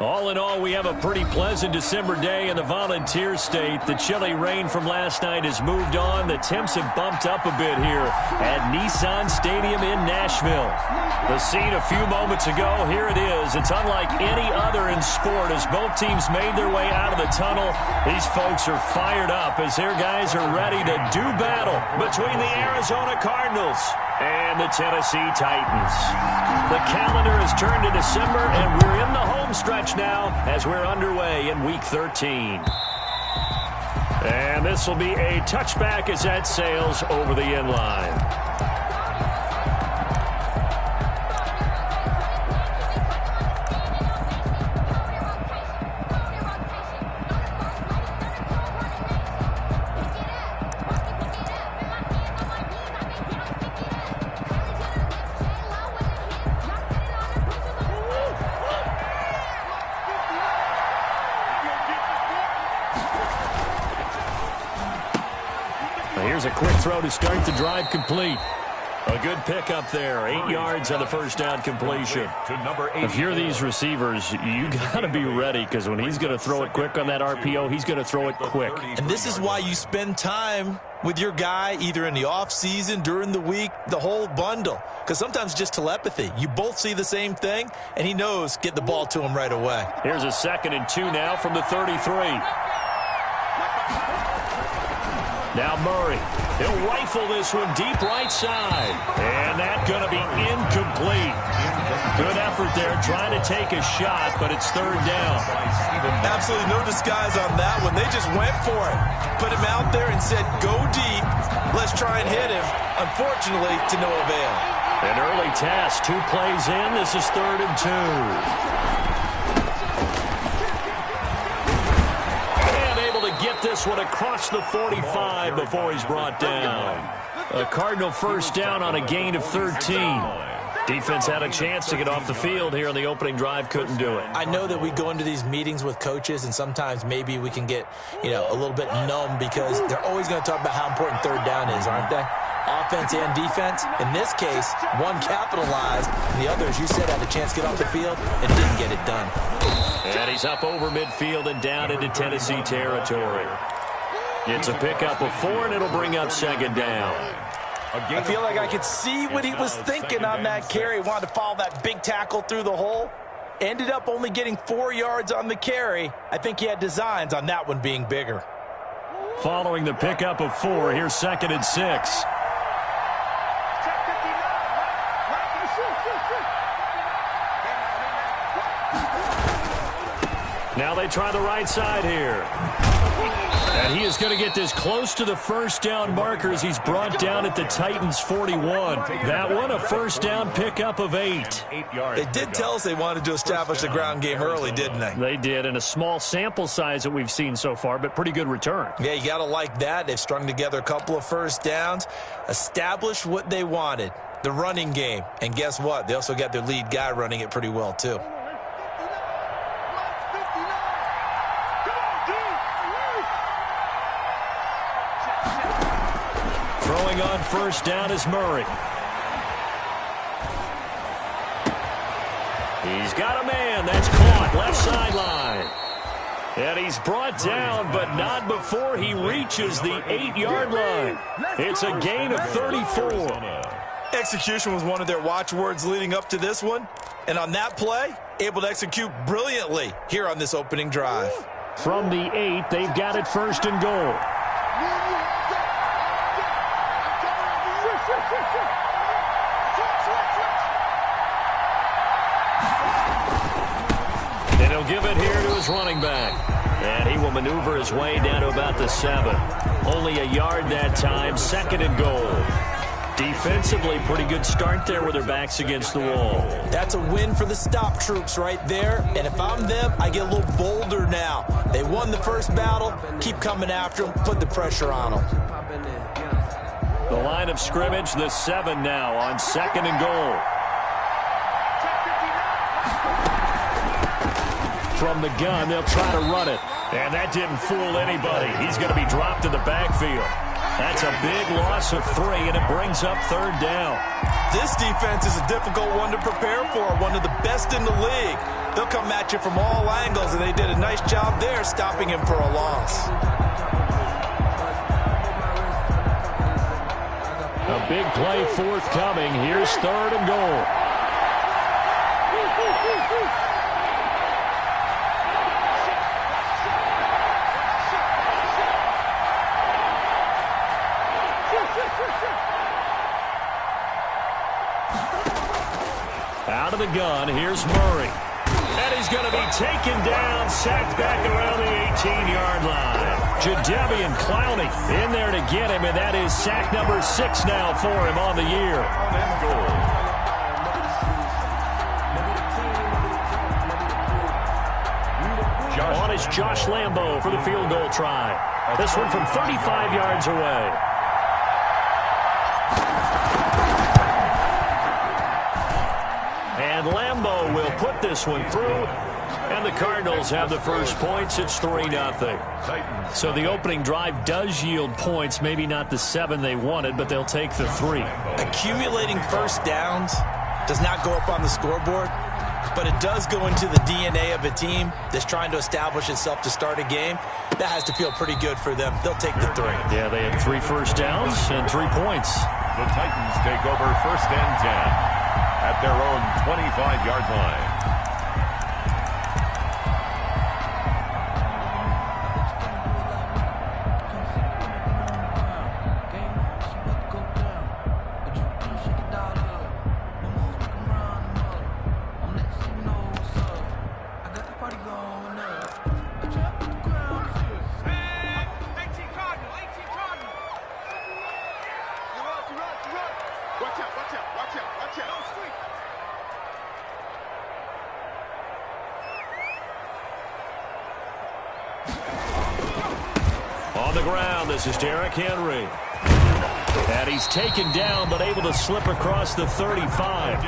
All in all, we have a pretty pleasant December day in the Volunteer State. The chilly rain from last night has moved on. The temps have bumped up a bit here at Nissan Stadium in Nashville. The scene a few moments ago, here it is. It's unlike any other in sport as both teams made their way out of the tunnel. These folks are fired up as their guys are ready to do battle between the Arizona Cardinals and the Tennessee Titans. The calendar has turned to December, and we're in the home stretch now as we're underway in Week 13. And this will be a touchback as that sails over the end line. Here's a quick throw to start the drive complete. A good pickup there. 8 yards on the first down completion. If you're these receivers, you got to be ready because when he's going to throw it quick on that RPO, he's going to throw it quick. And this is why you spend time with your guy either in the offseason, during the week, the whole bundle. Because sometimes just telepathy. You both see the same thing, and he knows get the ball to him right away. Here's a 2nd and 2 now from the 33. Now Murray, he'll rifle this one deep right side. And that's going to be incomplete. Good effort there trying to take a shot, but it's 3rd down. Absolutely no disguise on that one. They just went for it. Put him out there and said, go deep. Let's try and hit him. Unfortunately, to no avail. An early task. 2 plays in. This is 3rd and 2. Get this one across the 45 before he's brought down. A Cardinal first down on a gain of 13. Defense had a chance to get off the field here on the opening drive, couldn't do it. I know that we go into these meetings with coaches, and sometimes maybe we can get, a little bit numb because they're always going to talk about how important 3rd down is, aren't they? Offense and defense. In this case, one capitalized, and the other, as you said, had a chance to get off the field and didn't get it done. And he's up over midfield and down into Tennessee territory. It's a pickup of 4, and it'll bring up 2nd down. I feel like I could see what he was thinking on that carry. Wanted to follow that big tackle through the hole. Ended up only getting 4 yards on the carry. I think he had designs on that one being bigger. Following the pickup of 4, here's 2nd and 6. Now they try the right side here. And he is going to get this close to the first down markers. He's brought down at the Titans 41. That one a first down pickup of 8. They did tell us they wanted to establish the ground game early, didn't they? They did, and a small sample size that we've seen so far, but pretty good return. Yeah, you got to like that. They've strung together a couple of first downs, established what they wanted, the running game. And guess what? They also got their lead guy running it pretty well, too. Throwing on first down is Murray. He's got a man. That's caught. Left sideline. And he's brought down, but not before he reaches the 8-yard line. It's a gain of 34. Execution was one of their watchwords leading up to this one. And on that play, able to execute brilliantly here on this opening drive. From the 8, they've got it 1st and goal. And he'll give it here to his running back. And he will maneuver his way down to about the 7. Only a yard that time, 2nd and goal. Defensively, pretty good start there with their backs against the wall. That's a win for the stop troops right there. And if I'm them, I get a little bolder now. They won the first battle. Keep coming after them. Put the pressure on them. The line of scrimmage, the 7 now on 2nd and goal. From the gun, they'll try to run it. And that didn't fool anybody. He's going to be dropped in the backfield. That's a big loss of 3, and it brings up 3rd down. This defense is a difficult one to prepare for, one of the best in the league. They'll come at you from all angles, and they did a nice job there stopping him for a loss. A big play forthcoming. Here's 3rd and goal. Out of the gun, here's Murray. And he's going to be taken down, sacked back around the 18-yard line. Jadeveon Clowney in there to get him, and that is sack number 6 now for him on the year. On is Josh Lambo for the field goal try. This one from 35 yards away. And Lambo will put this one through. And the Cardinals have the first points. It's 3-0. So the opening drive does yield points. Maybe not the 7 they wanted, but they'll take the 3. Accumulating first downs does not go up on the scoreboard, but it does go into the DNA of a team that's trying to establish itself to start a game. That has to feel pretty good for them. They'll take the 3. Yeah, they had 3 first downs and 3 points. The Titans take over 1st and 10 at their own 25-yard line. On the ground, this is Derrick Henry. And he's taken down, but able to slip across the 35.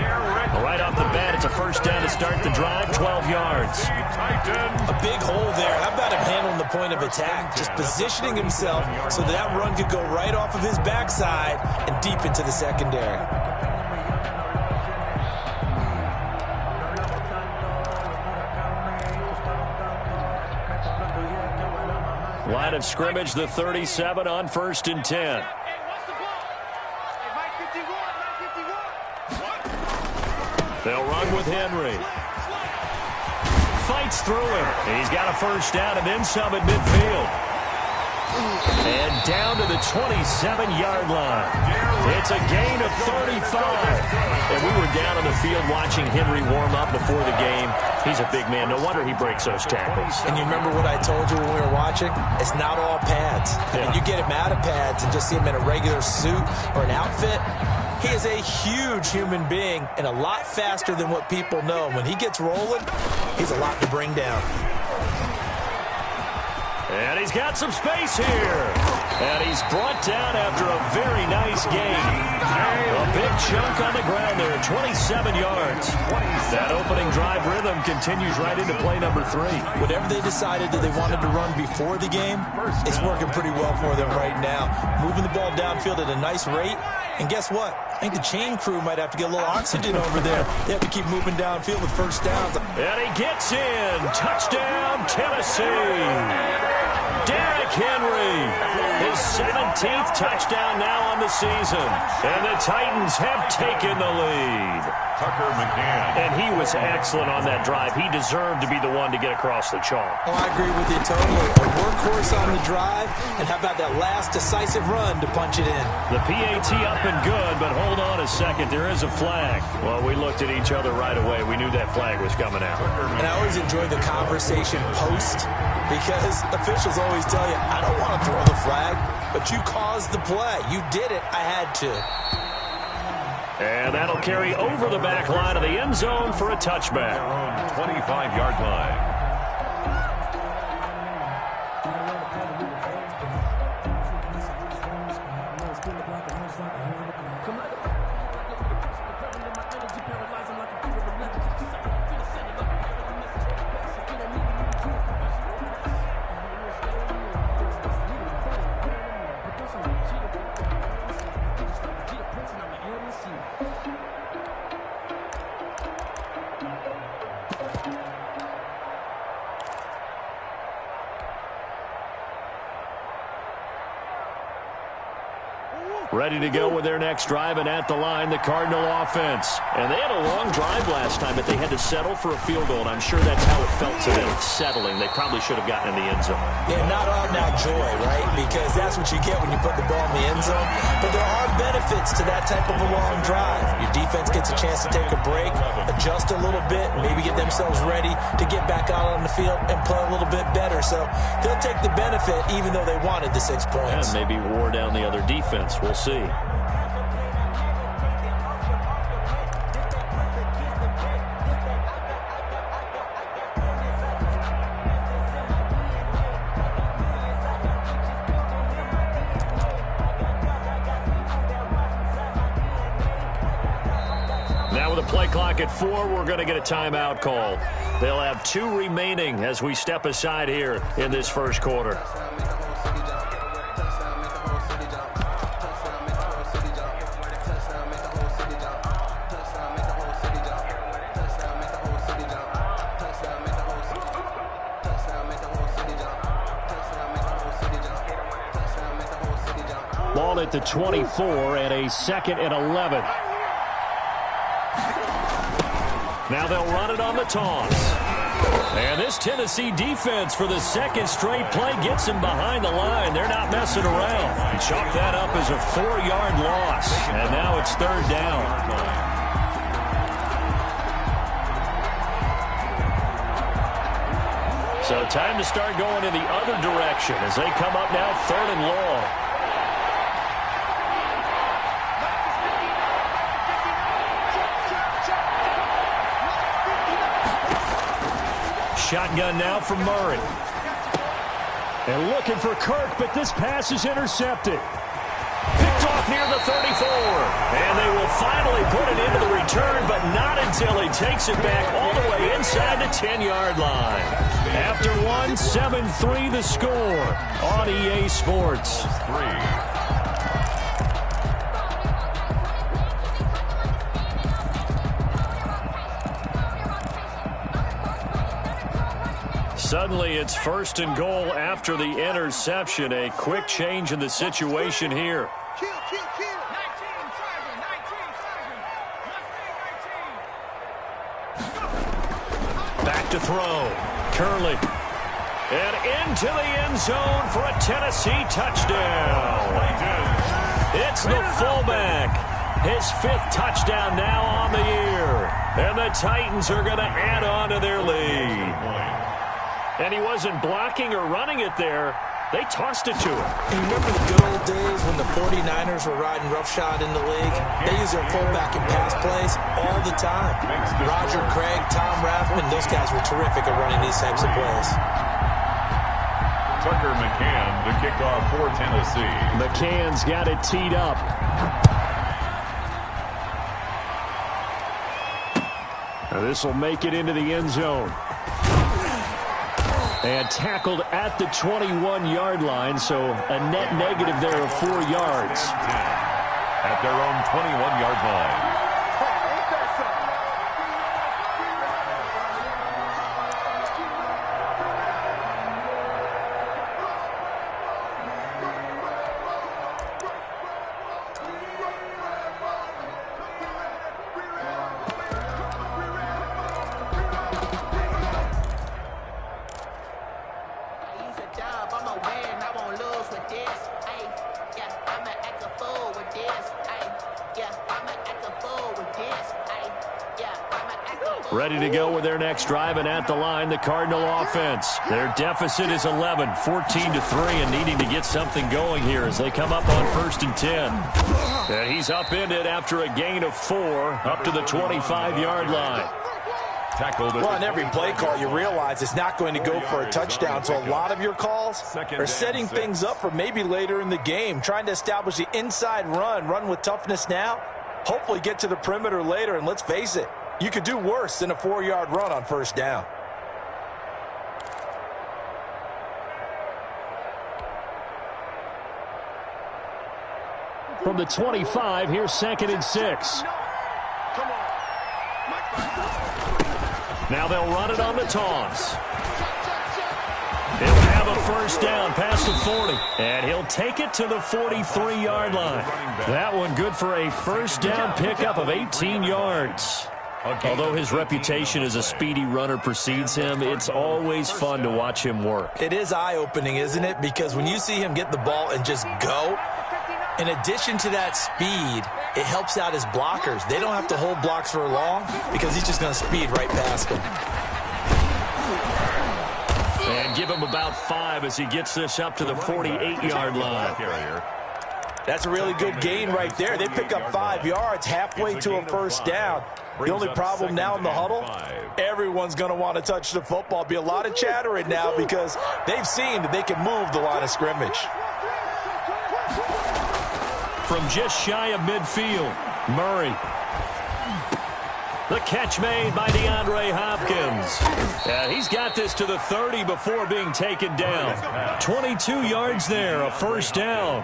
Right off the bat, it's a first down to start the drive, 12 yards. A big hole there. How about him handling the point of attack? Just positioning himself so that run could go right off of his backside and deep into the secondary. Line of scrimmage, the 37 on 1st and 10. They'll run with Henry. Fights through him. He's got a first down and then some at midfield. And down to the 27-yard line. It's a gain of 35. And we were down on the field watching Henry warm up before the game. He's a big man. No wonder he breaks those tackles. And you remember what I told you when we were watching? It's not all pads. Yeah. And you get him out of pads and just see him in a regular suit or an outfit. He is a huge human being and a lot faster than what people know. When he gets rolling, he's a lot to bring down. And he's got some space here. And he's brought down after a very nice game. A big chunk on the ground there, 27 yards. That opening drive rhythm continues right into play number 3. Whatever they decided that they wanted to run before the game, it's working pretty well for them right now. Moving the ball downfield at a nice rate. And guess what? I think the chain crew might have to get a little oxygen over there. They have to keep moving downfield with first downs. And he gets in. Touchdown, Tennessee. Derrick Henry, his 17th touchdown now on the season. And the Titans have taken the lead. Tucker McCann. And he was excellent on that drive. He deserved to be the one to get across the chalk. Oh, I agree with you totally. A workhorse on the drive, and how about that last decisive run to punch it in? The PAT up and good, but hold on a second. There is a flag. Well, we looked at each other right away. We knew that flag was coming out. And I always enjoy the conversation post, because officials always tell you, I don't want to throw the flag, but you caused the play. You did it. I had to. And that'll carry over the back line of the end zone for a touchback. 25-yard line. Ready to go with their next drive, and at the line, the Cardinal offense. And they had a long drive last time, but they had to settle for a field goal, and I'm sure that's how it felt to them, settling. They probably should have gotten in the end zone. Yeah, not all now joy, right? Because that's what you get when you put the ball in the end zone. But there are benefits to that type of a long drive. Your defense gets a chance to take a break, adjust a little bit, maybe get themselves ready to get back out on the field and play a little bit better. So they'll take the benefit even though they wanted the 6 points. And maybe wore down the other defense. We'll see. Now with the play clock at 4, we're going to get a timeout call. They'll have 2 remaining as we step aside here in this first quarter. Ball at the 24 and a 2nd and 11. Now they'll run it on the toss. And this Tennessee defense for the 2nd straight play gets him behind the line. They're not messing around. Chalk that up as a 4-yard loss. And now it's 3rd down. So time to start going in the other direction as they come up now 3rd and long. Shotgun now from Murray. And looking for Kirk, but this pass is intercepted. Picked off near the 34. And they will finally put it into the return, but not until he takes it back all the way inside the 10-yard line. After 1, 7-3 the score on EA Sports. Suddenly, it's 1st and goal after the interception. A quick change in the situation here. Back to throw. Curley. And into the end zone for a Tennessee touchdown. It's the fullback. His 5th touchdown now on the year. And the Titans are going to add on to their lead. And he wasn't blocking or running it there. They tossed it to him. You remember the good old days when the 49ers were riding roughshod in the league? They used their fullback in pass plays all the time. Roger Craig, Tom Rathman, those guys were terrific at running these types of plays. Tucker McCann to kick off for Tennessee. McCann's got it teed up. Now this will make it into the end zone. And tackled at the 21-yard line, so a net negative there of 4 yards. At their own 21-yard line. Ready to go with their next drive, and at the line, the Cardinal offense. Their deficit is 11, 14-3, and needing to get something going here as they come up on 1st and 10. And he's upended after a gain of 4 up to the 25-yard line. Well, on every play call, you realize it's not going to go for a touchdown, so a lot of your calls are setting things up for maybe later in the game, trying to establish the inside run with toughness now, hopefully get to the perimeter later, and let's face it, you could do worse than a 4-yard run on 1st down. From the 25, here's 2nd and 6. Now they'll run it on the toss. He'll have a first down past the 40. And he'll take it to the 43-yard line. That one good for a first down pickup of 18 yards. Although his reputation as a speedy runner precedes him, it's always fun to watch him work. It is eye-opening, isn't it? Because when you see him get the ball and just go, in addition to that speed, it helps out his blockers. They don't have to hold blocks for long because he's just going to speed right past them. And give him about 5 as he gets this up to the 48-yard line. That's a really good gain right there. They pick up 5 yards halfway to a first down. The only problem now in the huddle, everyone's going to want to touch the football. Be a lot of chattering now because they've seen that they can move the line of scrimmage. From just shy of midfield, Murray. The catch made by DeAndre Hopkins. He's got this to the 30 before being taken down. 22 yards there, a first down.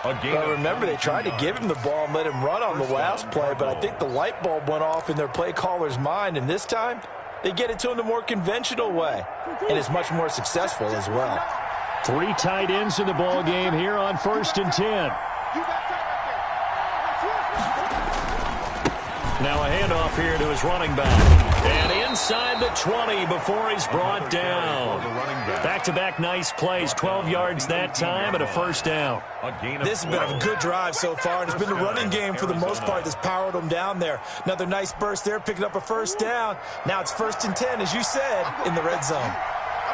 Well, remember, they tried to give him the ball and let him run on the last play, but I think the light bulb went off in their play caller's mind, and this time they get it to him the more conventional way, and it's much more successful as well. 3 tight ends in the ball game here on 1st and 10. Now a handoff here to his running back. And inside the 20 before he's brought down. Back-to-back nice plays, 12 yards that time and a first down. This has been a good drive so far, and it's been the running game for the most part that's powered them down there. Another nice burst there, picking up a first down. Now it's 1st and 10, as you said, in the red zone.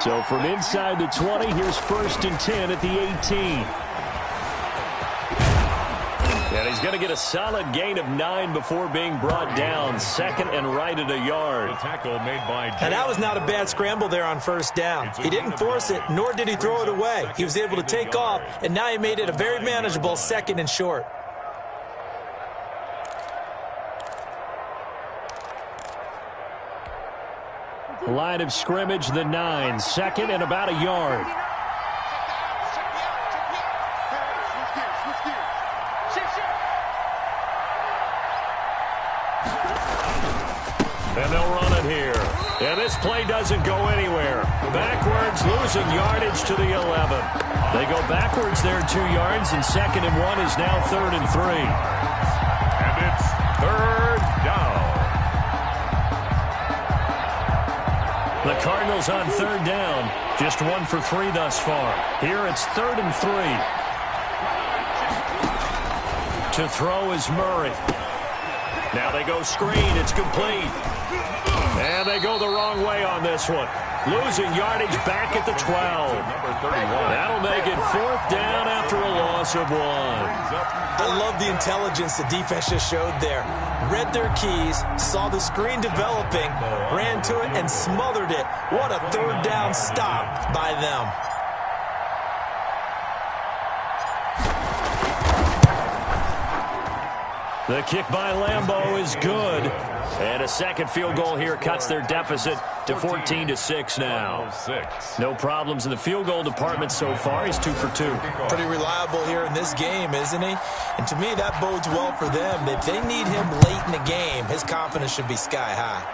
So from inside the 20, here's 1st and 10 at the 18. And he's going to get a solid gain of 9 before being brought down. 2nd and right at a yard. And that was not a bad scramble there on first down. He didn't force it, nor did he throw it away. He was able to take off, and now he made it a very manageable 2nd and short. Line of scrimmage, the 9. 2nd and about a yard. And they'll run it here. And this play doesn't go anywhere. Backwards, losing yardage to the 11. They go backwards there 2 yards, and 2nd and 1 is now 3rd and 3. And it's 3rd down. The Cardinals on 3rd down. Just 1 for 3 thus far. Here it's 3rd and 3. To throw is Murray. Now they go screen. It's complete. And they go the wrong way on this one. Losing yardage back at the 12. That'll make it 4th down after a loss of 1. I love the intelligence the defense just showed there. Read their keys, saw the screen developing, ran to it, and smothered it. What a 3rd down stop by them. The kick by Lambeau is good. And a second field goal here cuts their deficit to 14-6 now. No problems in the field goal department so far. He's 2 for 2. Pretty reliable here in this game, isn't he? And to me, that bodes well for them. If they need him late in the game, his confidence should be sky high.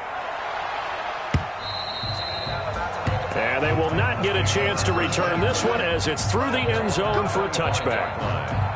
And they will not get a chance to return this one as it's through the end zone for a touchback.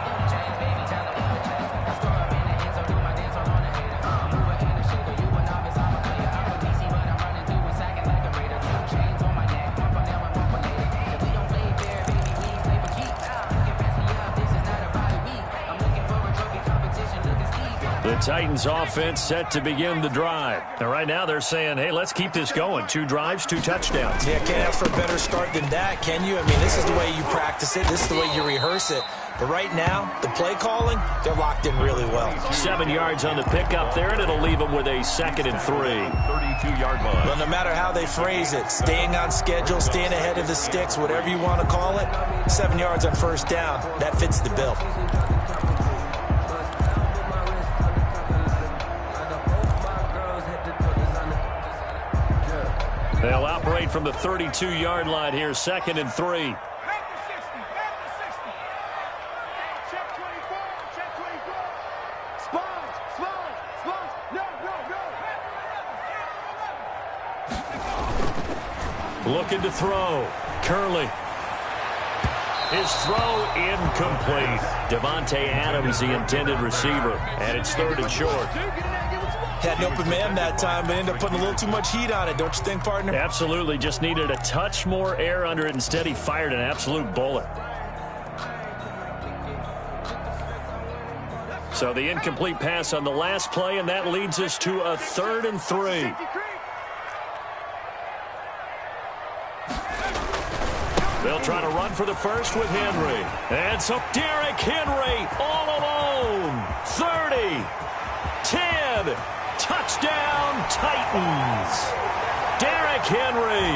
The Titans offense set to begin the drive. And right now they're saying, hey, let's keep this going. 2 drives, 2 touchdowns. Yeah, can't ask for a better start than that, can you? I mean, this is the way you practice it. This is the way you rehearse it. But right now, the play calling, they're locked in really well. 7 yards on the pickup there, and it'll leave them with a 2nd and 3. 32-yard line. Well, no matter how they phrase it, staying on schedule, staying ahead of the sticks, whatever you want to call it, 7 yards on first down, that fits the bill. They'll operate from the 32-yard line here, 2nd and 3. Looking to throw. Curley. His throw incomplete. Devontae Adams, the intended receiver, and it's 3rd and short. Had an open man that time, but ended up putting a little too much heat on it, don't you think, partner? Absolutely. Just needed a touch more air under it. Instead, he fired an absolute bullet. So the incomplete pass on the last play, and that leads us to a 3rd and 3. They'll try to run for the first with Henry. And so Derrick Henry all alone. 30, 10, touchdown Titans. Derrick Henry,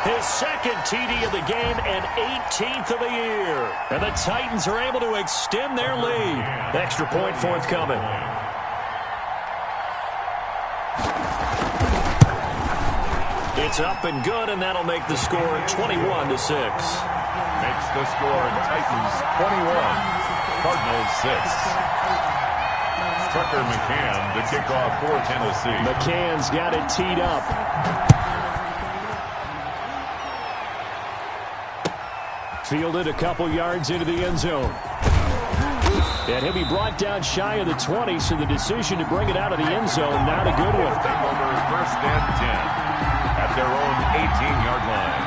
his 2nd TD of the game and 18th of the year. And the Titans are able to extend their lead. Extra point forthcoming. It's up and good, and that'll make the score 21-6. Makes the score Titans 21, Cardinals 6. Tucker McCann to kick off for Tennessee. McCann's got it teed up. Fielded a couple yards into the end zone. And he'll be brought down shy of the 20, so the decision to bring it out of the end zone, not a good one. Take over 1st and 10. At their own 18-yard line.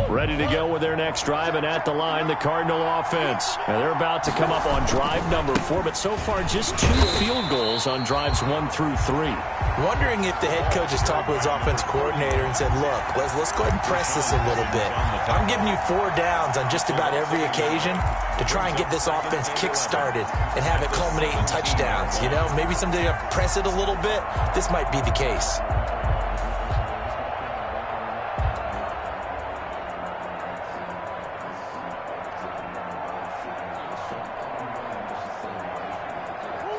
Ready to go with their next drive, and at the line, the Cardinal offense. And they're about to come up on drive number 4, but so far just 2 field goals on drives 1 through 3. Wondering if the head coach has talked with his offensive coordinator and said, look, let's go ahead and press this a little bit. I'm giving you 4 downs on just about every occasion to try and get this offense kick-started and have it culminate in touchdowns. You know, maybe someday to press it a little bit. This might be the case.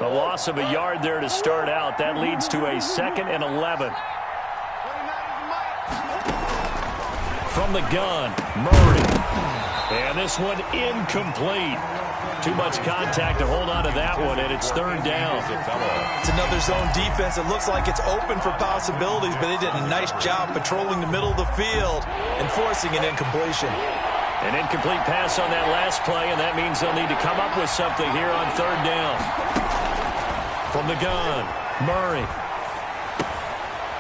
A loss of a yard there to start out. That leads to a 2nd and 11. From the gun, Murray. And this one incomplete. Too much contact to hold on to that one, and it's 3rd down. It's another zone defense. It looks like it's open for possibilities, but they did a nice job patrolling the middle of the field and forcing an incompletion. An incomplete pass on that last play, and that means they'll need to come up with something here on 3rd down. From the gun, Murray.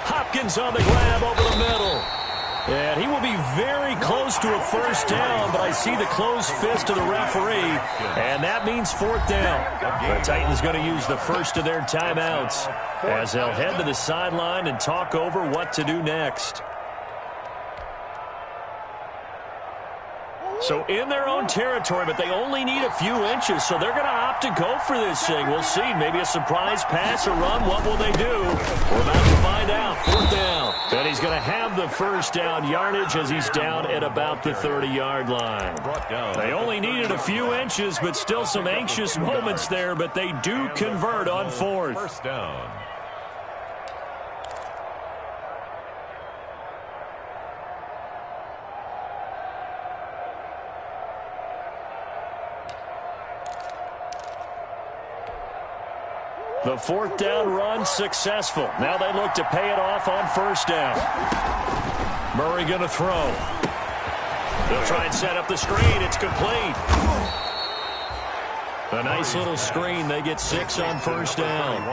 Hopkins on the grab over the middle. And he will be very close to a 1st down, but I see the closed fist of the referee, and that means 4th down. The Titans going to use the first of their timeouts as they'll head to the sideline and talk over what to do next. So in their own territory, but they only need a few inches, so they're going to opt to go for this thing. We'll see. Maybe a surprise pass or run. What will they do? We're about to find out. 4th down. And he's going to have the 1st down yardage as he's down at about the 30-yard line. They only needed a few inches, but still some anxious moments there, but they do convert on 4th. 1st down. The 4th down run successful. Now they look to pay it off on 1st down. Murray going to throw. They'll try and set up the screen. It's complete. A nice little screen. They get 6 on 1st down.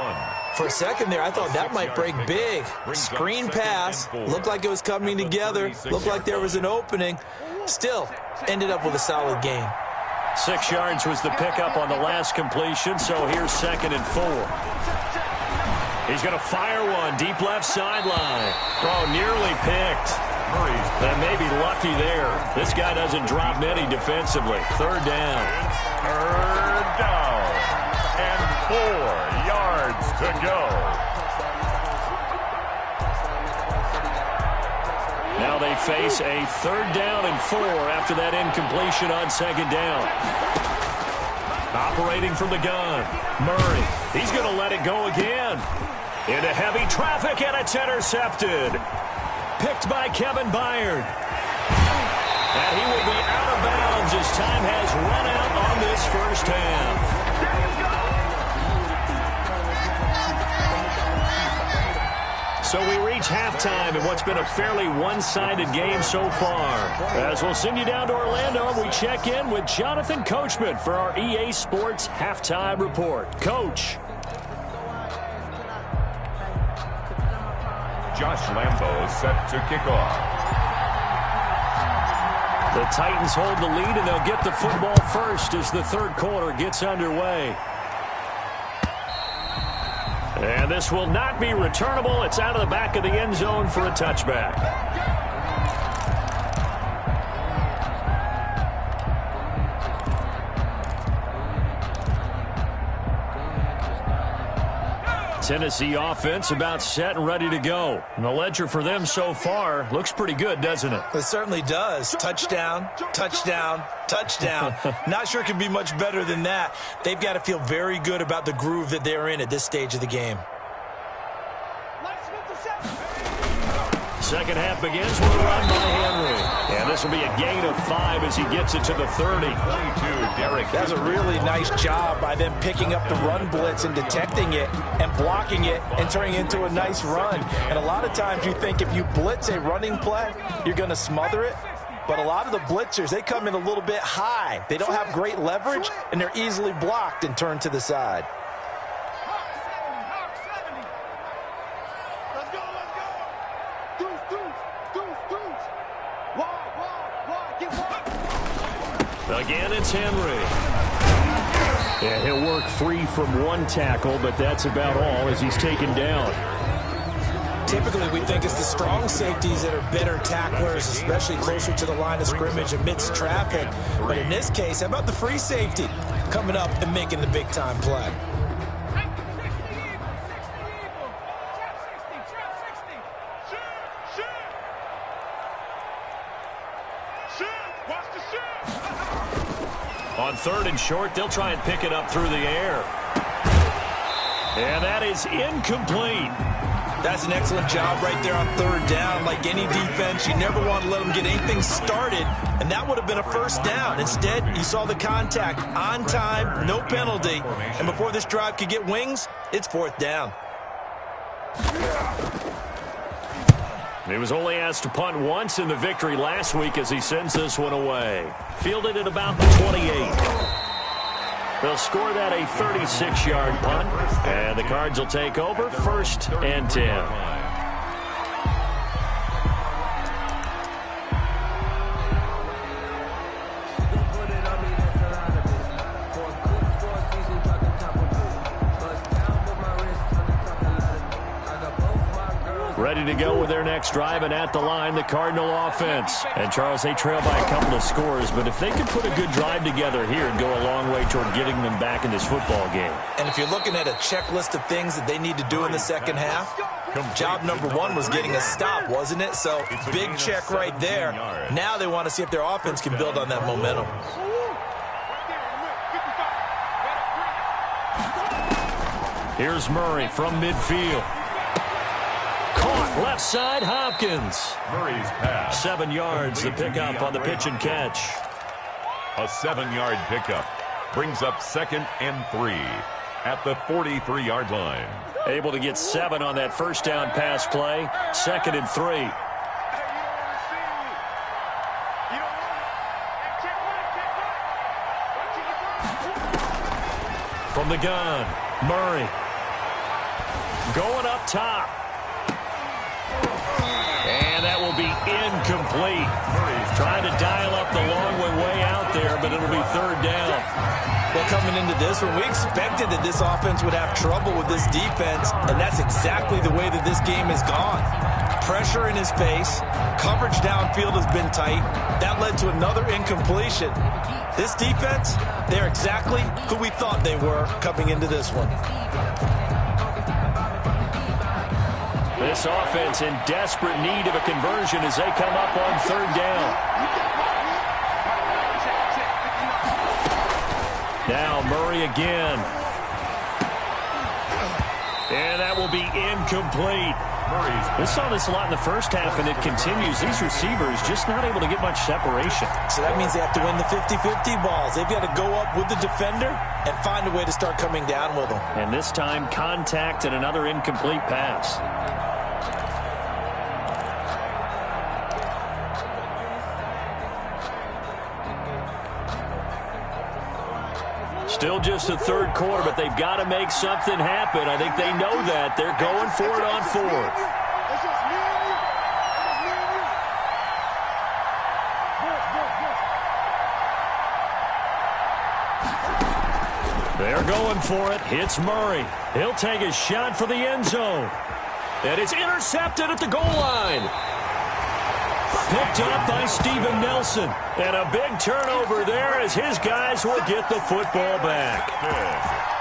For a second there, I thought that might break big. Screen pass. Looked like it was coming together. Looked like there was an opening. Still, ended up with a solid game. 6 yards was the pickup on the last completion, so here's 2nd and 4. He's going to fire one deep left sideline. Oh, nearly picked. And maybe lucky there. This guy doesn't drop many defensively. 3rd down. 3rd down. And 4 yards to go. Now they face a 3rd down and 4 after that incompletion on 2nd down. Operating from the gun, Murray. He's going to let it go again. Into heavy traffic, and it's intercepted. picked by Kevin Byard. And he will be out of bounds as time has run out on this first half. So we reach halftime in what's been a fairly one-sided game so far. As we'll send you down to Orlando, we check in with Jonathan Coachman for our EA Sports Halftime Report. Coach. Josh Lambo set to kick off. The Titans hold the lead, and they'll get the football first as the third quarter gets underway. And this will not be returnable. It's out of the back of the end zone for a touchback. Tennessee offense about set and ready to go. And the ledger for them so far looks pretty good, doesn't it? It certainly does. Touchdown, touchdown, touchdown. Not sure it can be much better than that. They've got to feel very good about the groove that they're in at this stage of the game. Second half begins with a run by Henry. And this will be a gain of 5 as he gets it to the 30. That's a really nice job by them picking up the run blitz and detecting it and blocking it and turning it into a nice run. And a lot of times you think if you blitz a running play, you're going to smother it. But a lot of the blitzers, they come in a little bit high. They don't have great leverage, and they're easily blocked and turned to the side. Again, it's Henry. Yeah, he'll work free from one tackle, but that's about all as he's taken down. Typically, we think it's the strong safeties that are better tacklers, especially closer to the line of scrimmage amidst traffic. But in this case, how about the free safety coming up and making the big-time play? On third and short, they'll try and pick it up through the air. And that is incomplete. That's an excellent job right there on third down. Like any defense, you never want to let them get anything started, and that would have been a first down. Instead, you saw the contact on time, no penalty, and before this drive could get wings, it's fourth down. He was only asked to punt once in the victory last week as he sends this one away. Fielded at about the 28. They'll score that a 36-yard punt, and the Cards will take over first and 10. Ready to go with their next drive, and at the line, the Cardinal offense. And, Charles, they trail by a couple of scores, but if they could put a good drive together here and go a long way toward getting them back in this football game. And if you're looking at a checklist of things that they need to do in the second half, job number one was getting a stop, wasn't it? So, big check right there. Now they want to see if their offense can build on that momentum. Here's Murray from midfield. Caught left side, Hopkins. Murray's pass. 7 yards, the pickup on the pitch and catch. A 7-yard pickup brings up 2nd and 3 at the 43-yard line. Able to get 7 on that first down pass play. 2nd and 3. From the gun, Murray. Going up top. And that will be incomplete. Trying to dial up the long way out there, but it'll be third down. Well, coming into this one, we expected that this offense would have trouble with this defense, and that's exactly the way that this game has gone. Pressure in his face, coverage downfield has been tight. That led to another incompletion. This defense, they're exactly who we thought they were coming into this one. This offense in desperate need of a conversion as they come up on third down. Now Murray again. And that will be incomplete. We saw this a lot in the first half, and it continues. These receivers just not able to get much separation. So that means they have to win the 50-50 balls. They've got to go up with the defender and find a way to start coming down with them. And this time, contact and another incomplete pass. Still just the third quarter, but they've got to make something happen. I think they know that. They're going for it on fourth. They're going for it. It's Murray. He'll take a shot for the end zone. And it's intercepted at the goal line. Picked up by Steven Nelson. And a big turnover there as his guys will get the football back.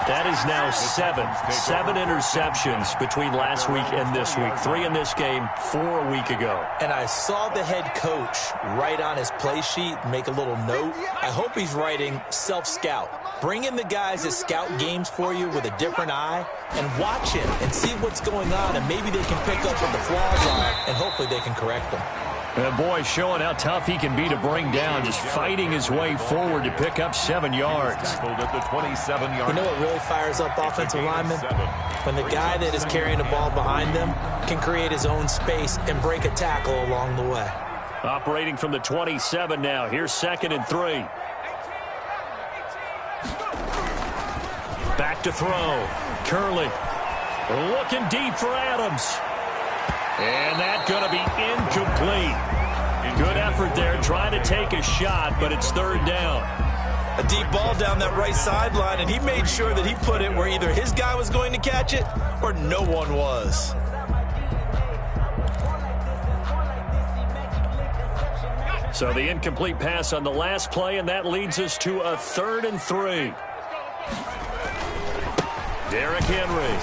That is now seven interceptions between last week and this week. 3 in this game, 4 a week ago. And I saw the head coach write on his play sheet, make a little note. I hope he's writing self-scout. Bring in the guys that scout games for you with a different eye and watch him and see what's going on, and maybe they can pick up what the flaws are, and hopefully they can correct them. And boy, showing how tough he can be to bring down, just fighting his way forward to pick up 7 yards. At the 27-yard. You know what really fires up offensive linemen? When the guy that is carrying the ball behind them can create his own space and break a tackle along the way. Operating from the 27 now. Here's 2nd and 3. Back to throw. Curley looking deep for Adams. And that's going to be incomplete. Good effort there trying to take a shot, but it's 3rd down. A deep ball down that right sideline, and he made sure that he put it where either his guy was going to catch it or no one was. So the incomplete pass on the last play, and that leads us to a 3rd and 3. Derrick Henry.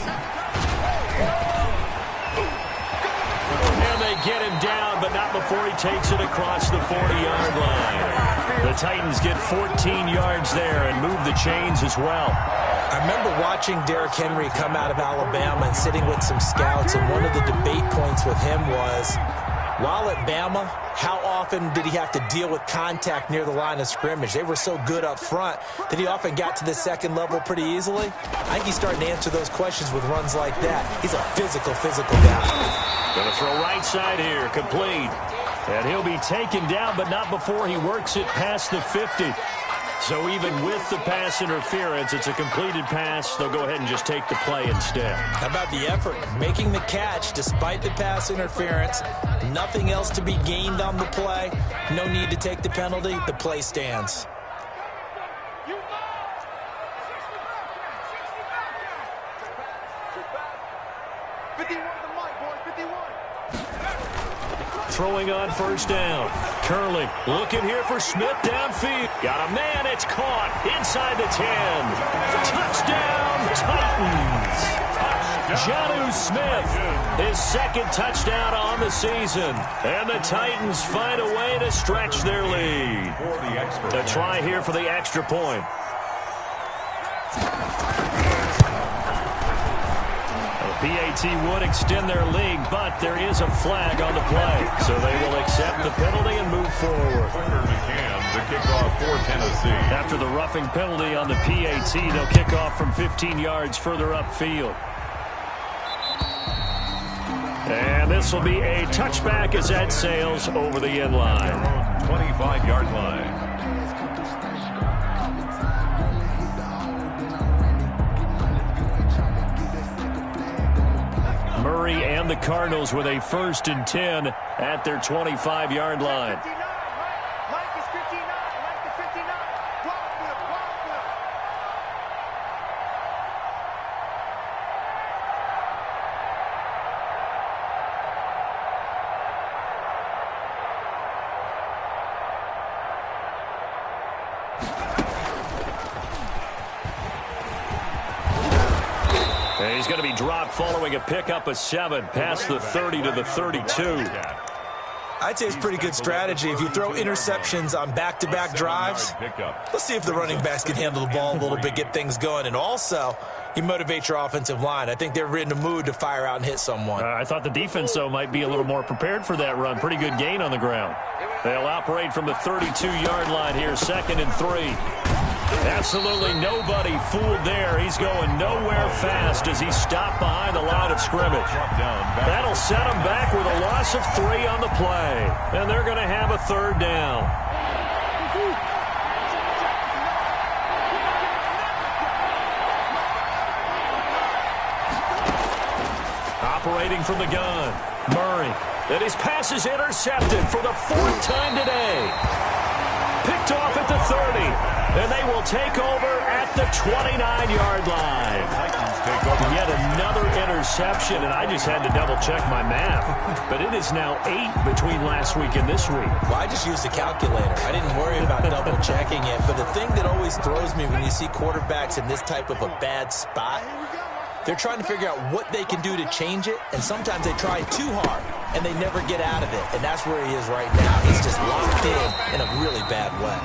And they get him down, but not before he takes it across the 40-yard line. The Titans get 14 yards there and move the chains as well. I remember watching Derrick Henry come out of Alabama and sitting with some scouts, and one of the debate points with him was, while at Bama, how often did he have to deal with contact near the line of scrimmage? They were so good up front that he often got to the second level pretty easily. I think he's starting to answer those questions with runs like that. He's a physical guy. Going to throw right side here, complete. And he'll be taken down, but not before he works it past the 50. So even with the pass interference, it's a completed pass. They'll go ahead and just take the play instead. How about the effort? Making the catch despite the pass interference. Nothing else to be gained on the play. No need to take the penalty. The play stands. Throwing on 1st down. Curley looking here for Smith downfield. Got a man. It's caught inside the 10. Touchdown, Titans. Jonnu Smith, his 2nd touchdown on the season. And the Titans find a way to stretch their lead. A try here for the extra point. PAT would extend their lead, but there is a flag on the play. So they will accept the penalty and move forward. The kickoff for Tennessee. After the roughing penalty on the PAT, they'll kick off from 15 yards further upfield. And this will be a touchback as that sails over the end line. 25-yard line. Murray and the Cardinals with a 1st and 10 at their 25-yard line. He's going to be dropped following a pickup of 7 past the 30 to the 32. I'd say it's pretty good strategy. If you throw interceptions on back-to-back drives, let's see if the running backs can handle the ball a little bit, get things going. And also, you motivate your offensive line. I think they're in the mood to fire out and hit someone. I thought the defense, though, might be a little more prepared for that run. Pretty good gain on the ground. They'll operate from the 32-yard line here, 2nd and 3. Absolutely nobody fooled there. He's going nowhere fast as he's stopped behind the line of scrimmage. That'll set him back with a loss of 3 on the play. And they're going to have a 3rd down. Operating from the gun, Murray. And his pass is intercepted for the 4th time today. Picked off at the 30. And they will take over at the 29-yard line. Yet another interception, and I just had to double-check my math. But it is now 8 between last week and this week. Well, I just used a calculator. I didn't worry about double-checking it. But the thing that always throws me when you see quarterbacks in this type of a bad spot, they're trying to figure out what they can do to change it, and sometimes they try too hard, and they never get out of it. And that's where he is right now. He's just locked in a really bad way.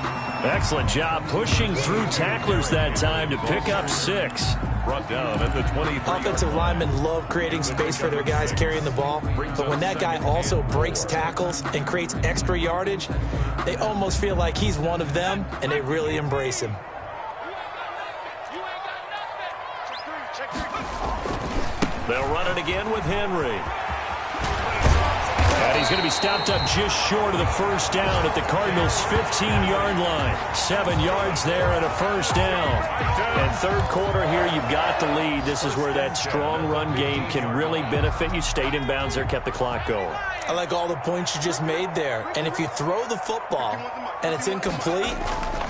Excellent job pushing through tacklers that time to pick up 6. Brought down at the 23. Offensive linemen love creating space for their guys carrying the ball, but when that guy also breaks tackles and creates extra yardage, they almost feel like he's one of them, and they really embrace him. They'll run it again with Henry. And he's going to be stopped up just short of the 1st down at the Cardinals' 15-yard line. 7 yards there and a 1st down. And 3rd quarter here, you've got the lead. This is where that strong run game can really benefit you. Stayed in bounds there, kept the clock going. I like all the points you just made there. And if you throw the football and it's incomplete,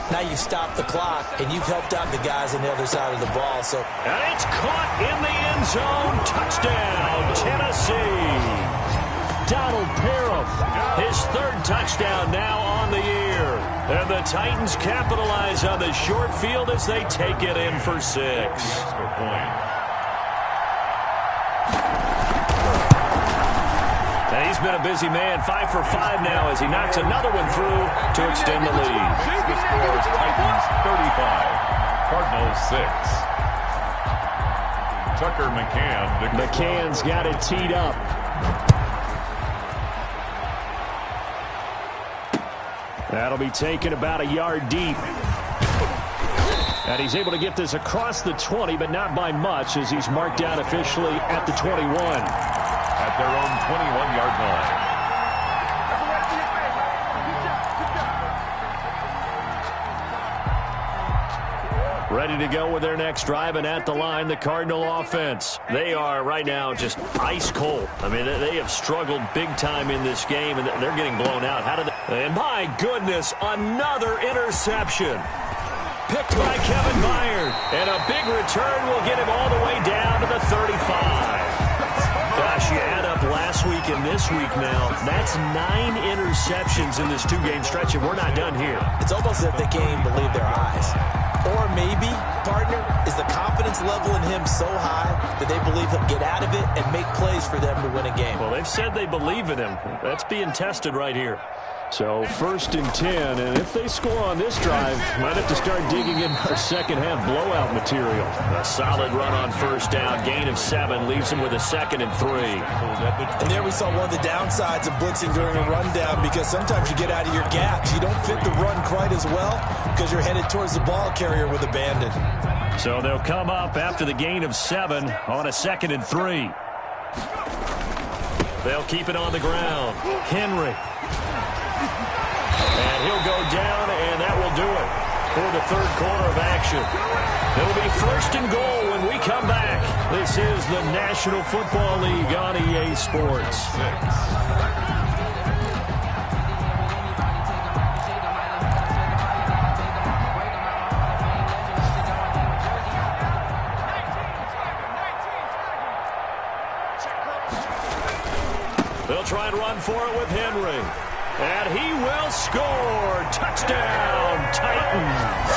now you stop the clock, and you've helped out the guys on the other side of the ball. And it's caught in the end zone. Touchdown, Tennessee. Donald Parham, his 3rd touchdown now on the year. And the Titans capitalize on the short field as they take it in for 6. And he's been a busy man, 5 for 5 now as he knocks another one through to extend the lead. The score is Titans 35, Cardinals 6. Tucker McCann. McCann's got it teed up. That'll be taken about a yard deep. And he's able to get this across the 20, but not by much as he's marked down officially at the 21. At their own 21-yard line. Ready to go with their next drive, and at the line, the Cardinal offense. They are right now just ice cold. I mean, they have struggled big time in this game, and they're getting blown out. How did they? And my goodness, another interception. Picked by Kevin Byard, and a big return will get him all the way down to the 35. Gosh, you add up last week and this week now, that's 9 interceptions in this 2-game stretch, and we're not done here. It's almost as if they can't even believe their eyes. Or maybe, partner, is the confidence level in him so high that they believe he'll get out of it and make plays for them to win a game. Well, they've said they believe in him. That's being tested right here. So 1st and 10, and if they score on this drive, might have to start digging in our second-half blowout material. A solid run on 1st down, gain of 7, leaves him with a 2nd and 3. And there we saw one of the downsides of blitzing during a rundown, because sometimes you get out of your gaps. You don't fit the run quite as well because you're headed towards the ball carrier with abandon. So they'll come up after the gain of 7 on a 2nd and 3. They'll keep it on the ground. Henry. And he'll go down, and that will do it for the 3rd quarter of action. It'll be 1st and goal when we come back. This is the National Football League on EA Sports. They'll try and run for it with Henry. And he will score. Touchdown, Titans.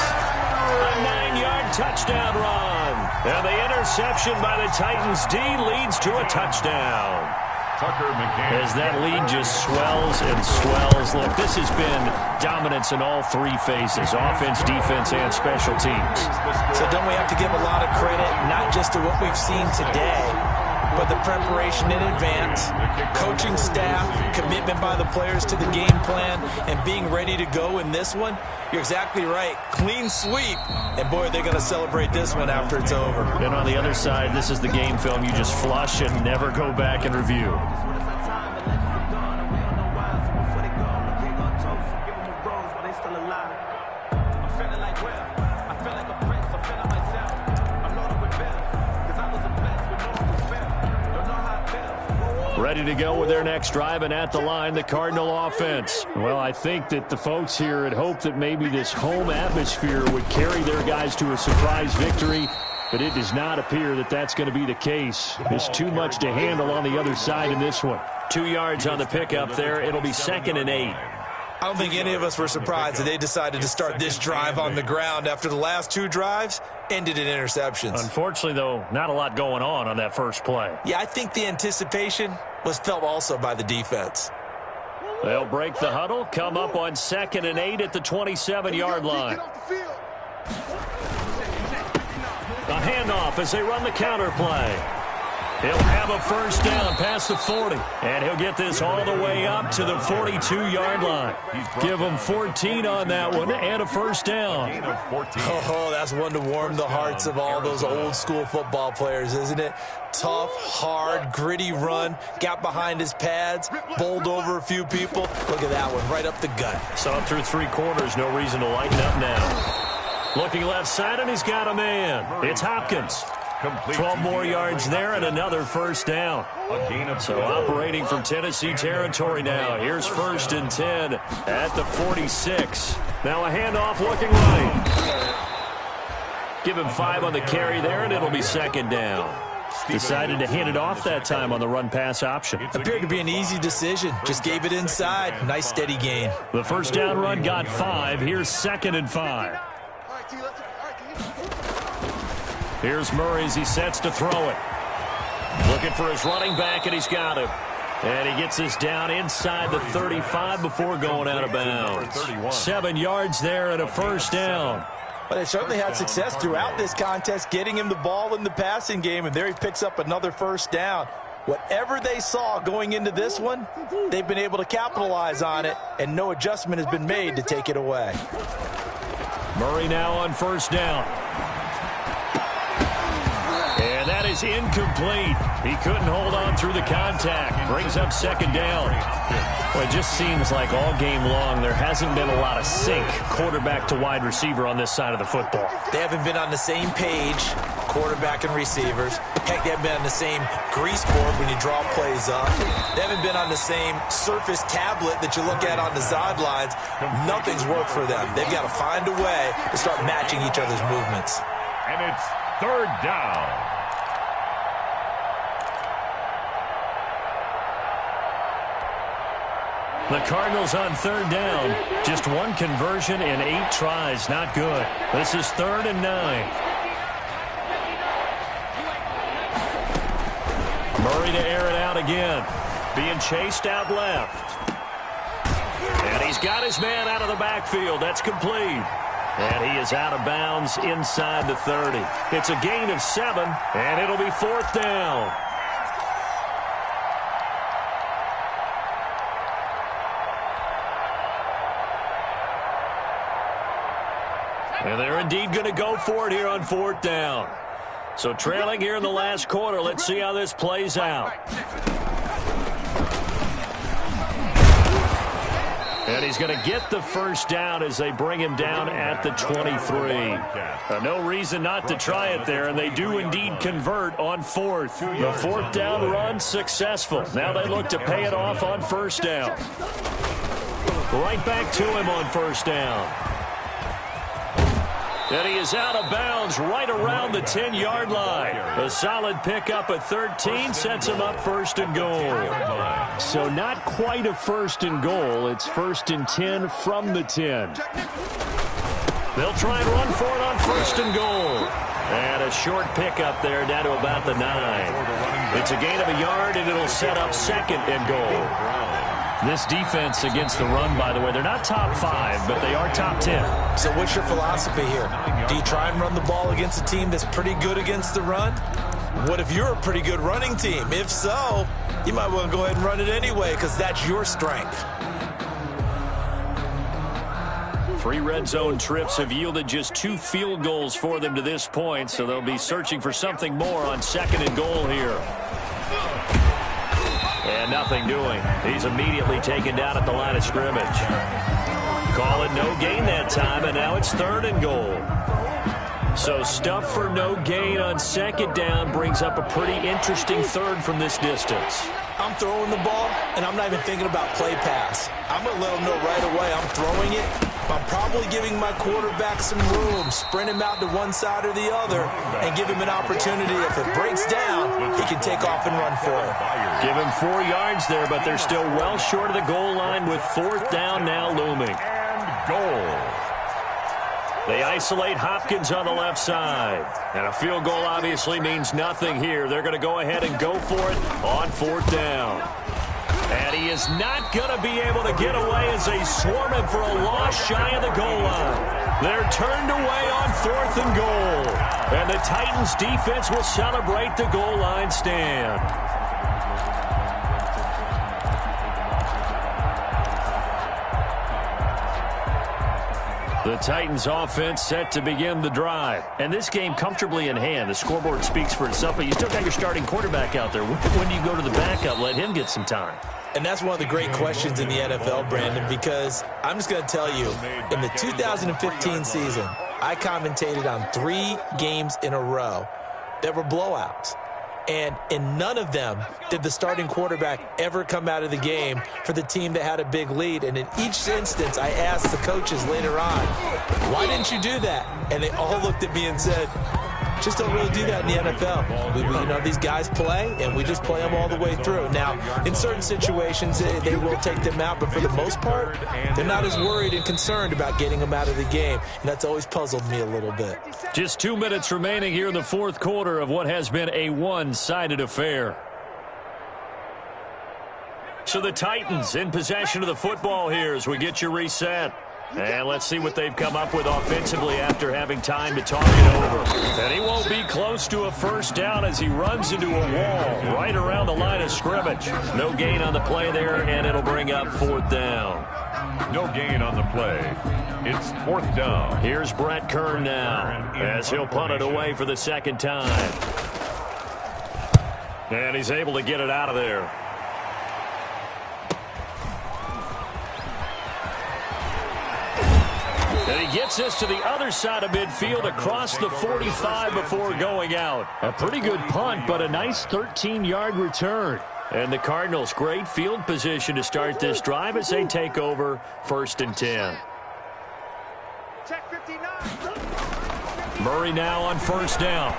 A 9-yard touchdown run. And the interception by the Titans D leads to a touchdown. As that lead just swells and swells. Look, this has been dominance in all three phases, offense, defense, and special teams. So don't we have to give a lot of credit, not just to what we've seen today, but the preparation in advance, coaching staff, commitment by the players to the game plan, and being ready to go in this one? You're exactly right. Clean sweep. And, boy, they're going to celebrate this one after it's over. And on the other side, this is the game film you just flush and never go back and review. Ready to go with their next drive, and at the line, the Cardinal offense. Well, I think that the folks here had hoped that maybe this home atmosphere would carry their guys to a surprise victory, but it does not appear that that's going to be the case. There's too much to handle on the other side in this one. 2 yards on the pickup there. It'll be 2nd and 8. I don't think any of us were surprised that they decided to start this drive on the ground after the last 2 drives ended in interceptions. Unfortunately, though, not a lot going on that first play. Yeah, I think the anticipation was felt also by the defense. They'll break the huddle, come up on 2nd and 8 at the 27-yard line. A handoff as they run the counter play. He'll have a first down past the 40, and he'll get this all the way up to the 42-yard line. Give him 14 on that one and a first down. Oh, that's one to warm the hearts of all those old-school football players, isn't it? Tough, hard, gritty run, got behind his pads, bowled over a few people. Look at that one, right up the gut. Saw him through 3 quarters, no reason to lighten up now. Looking left side, and he's got a man. It's Hopkins. 12 more yards there and another first down. So operating from Tennessee territory now. Here's 1st and 10 at the 46. Now a handoff looking right. Give him 5 on the carry there, and it'll be 2nd down. Decided to hand it off that time on the run-pass option. Appeared to be an easy decision. Just gave it inside. Nice steady gain. The first down run got 5. Here's 2nd and 5. Here's Murray as he sets to throw it. Looking for his running back, and he's got him. And he gets this down inside the 35 before going out of bounds. 7 yards there and a first down. But they certainly had success throughout this contest, getting him the ball in the passing game, and there he picks up another first down. Whatever they saw going into this one, they've been able to capitalize on it, and no adjustment has been made to take it away. Murray now on first down. And that is incomplete. He couldn't hold on through the contact. Brings up 2nd down. Well, it just seems like all game long there hasn't been a lot of sync quarterback to wide receiver on this side of the football. They haven't been on the same page, quarterback and receivers. Heck, they haven't been on the same grease board when you draw plays up. They haven't been on the same surface tablet that you look at on the sidelines. Nothing's worked for them. They've got to find a way to start matching each other's movements. And it's 3rd down. The Cardinals on 3rd down. Just 1 conversion in 8 tries. Not good. This is 3rd and 9. Murray to air it out again. Being chased out left. And he's got his man out of the backfield. That's complete. And he is out of bounds inside the 30. It's a gain of 7, and it'll be 4th down. And they're indeed going to go for it here on 4th down. So trailing here in the last quarter. Let's see how this plays out. And he's going to get the first down as they bring him down at the 23. No reason not to try it there, and they do indeed convert on 4th. The 4th down run successful. Now they look to pay it off on 1st down. Right back to him on 1st down. And he is out of bounds right around the 10-yard line. A solid pickup at 13 sets him up 1st and goal. So not quite a 1st and goal. It's 1st and 10 from the 10. They'll try and run for it on first and goal. And a short pickup there down to about the 9. It's a gain of a yard, and it'll set up second and goal. This defense against the run, by the way, they're not top 5, but they are top 10. So what's your philosophy here? Do you try and run the ball against a team that's pretty good against the run? What if you're a pretty good running team? If so, you might want to go ahead and run it anyway because that's your strength. 3 red zone trips have yielded just 2 field goals for them to this point, so they'll be searching for something more on second and goal here. And nothing doing. He's immediately taken down at the line of scrimmage. Call it no gain that time, and now it's third and goal. So stuff for no gain on second down brings up a pretty interesting third from this distance. I'm throwing the ball, and I'm not even thinking about play pass. I'm going to let them know right away I'm throwing it. I'm probably giving my quarterback some room, sprint him out to one side or the other, and give him an opportunity. If it breaks down, he can take off and run for it. Give him 4 yards there, but they're still well short of the goal line with fourth down now looming. And goal. They isolate Hopkins on the left side. And a field goal obviously means nothing here. They're going to go ahead and go for it on fourth down. And he is not going to be able to get away as they swarm him for a loss shy of the goal line. They're turned away on fourth and goal. And the Titans defense will celebrate the goal line stand. The Titans offense set to begin the drive. And this game comfortably in hand. The scoreboard speaks for itself, but you still got your starting quarterback out there. When do you go to the backup? Let him get some time. And that's one of the great questions in the NFL, Brandon, because I'm just going to tell you, in the 2015 season, I commentated on 3 games in a row that were blowouts. And in none of them did the starting quarterback ever come out of the game for the team that had a big lead. And in each instance, I asked the coaches later on, why didn't you do that? And they all looked at me and said, just don't really do that in the NFL. You know, these guys play, and we just play them all the way through. Now, in certain situations, they will take them out, but for the most part, they're not as worried and concerned about getting them out of the game, and that's always puzzled me a little bit. Just 2 minutes remaining here in the fourth quarter of what has been a one-sided affair. So the Titans in possession of the football here as we get you reset. And let's see what they've come up with offensively after having time to talk it over. And he won't be close to a first down as he runs into a wall right around the line of scrimmage. No gain on the play there, and it'll bring up fourth down. No gain on the play. It's fourth down. Here's Brett Kern now as he'll punt it away for the second time. And he's able to get it out of there. And he gets us to the other side of midfield across the 45 before going out. A pretty good punt, but a nice 13-yard return. And the Cardinals, great field position to start this drive as they take over first and 10. Murray now on first down.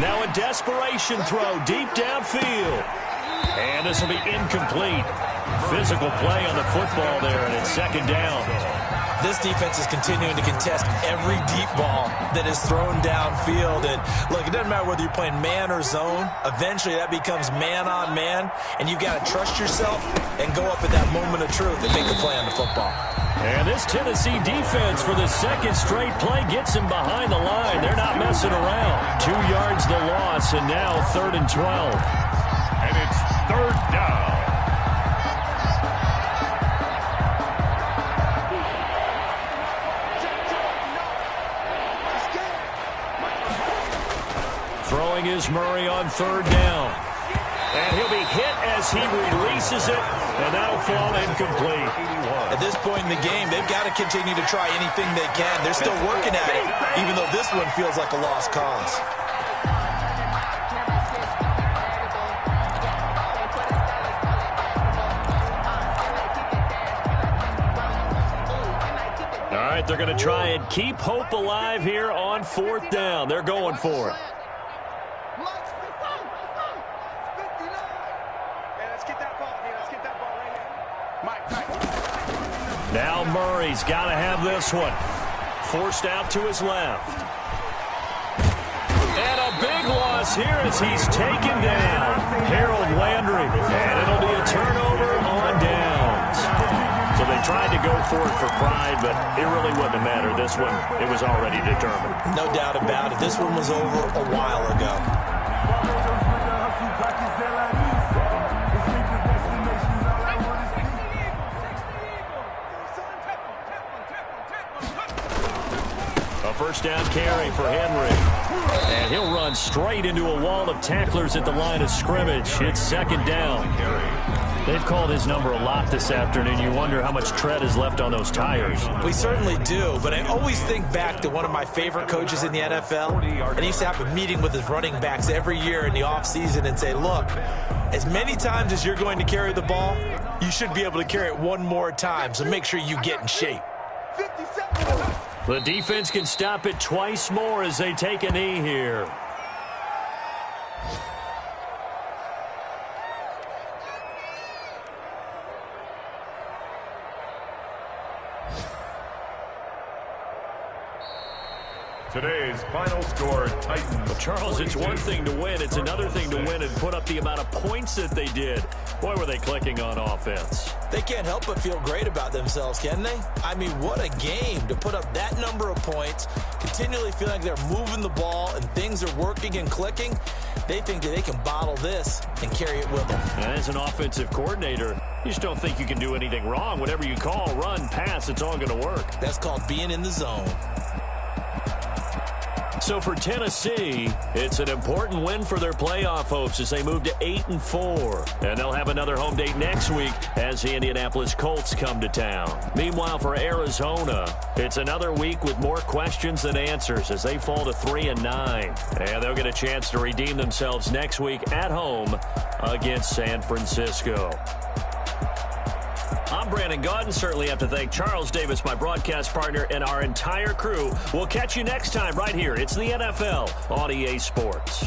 Now a desperation throw deep downfield. And this will be incomplete. Physical play on the football there, and it's second down. This defense is continuing to contest every deep ball that is thrown downfield. And look, it doesn't matter whether you're playing man or zone. Eventually that becomes man on man, and you've got to trust yourself and go up at that moment of truth and make the play on the football. And this Tennessee defense for the second straight play gets him behind the line. They're not messing around. 2 yards the loss, and now third and 12. And it's third down. Throwing is Murray on third down. And he'll be hit as he releases it, and that'll fall incomplete. At this point in the game, they've got to continue to try anything they can. They're still working at it, even though this one feels like a lost cause. All right, they're going to try and keep hope alive here on fourth down. They're going for it. Now Murray's got to have this one. forced out to his left. And a big loss here as he's taken down. Harold Landry. And it'll be a turnover on downs. So they tried to go for it for pride, but it really wouldn't have mattered. This one, it was already determined. No doubt about it. This one was over a while ago. A first down carry for Henry. And he'll run straight into a wall of tacklers at the line of scrimmage. It's second down. They've called his number a lot this afternoon. You wonder how much tread is left on those tires. We certainly do, but I always think back to one of my favorite coaches in the NFL, and he used to have a meeting with his running backs every year in the offseason and say, look, as many times as you're going to carry the ball, you should be able to carry it one more time, so make sure you get in shape. The defense can stop it twice more as they take a knee here. Today's final score, Titans. Well, Charles, it's one thing to win. It's another thing to win and put up the amount of points that they did. Boy, were they clicking on offense. They can't help but feel great about themselves, can they? I mean, what a game to put up that number of points, continually feel like they're moving the ball and things are working and clicking. They think that they can bottle this and carry it with them. And as an offensive coordinator, you just don't think you can do anything wrong. Whatever you call, run, pass, it's all going to work. That's called being in the zone. So for Tennessee, it's an important win for their playoff hopes as they move to 8-4. And they'll have another home date next week as the Indianapolis Colts come to town. Meanwhile, for Arizona, it's another week with more questions than answers as they fall to 3-9. And they'll get a chance to redeem themselves next week at home against San Francisco. I'm Brandon Gaudin. Certainly have to thank Charles Davis, my broadcast partner, and our entire crew. We'll catch you next time right here. It's the NFL on EA Sports.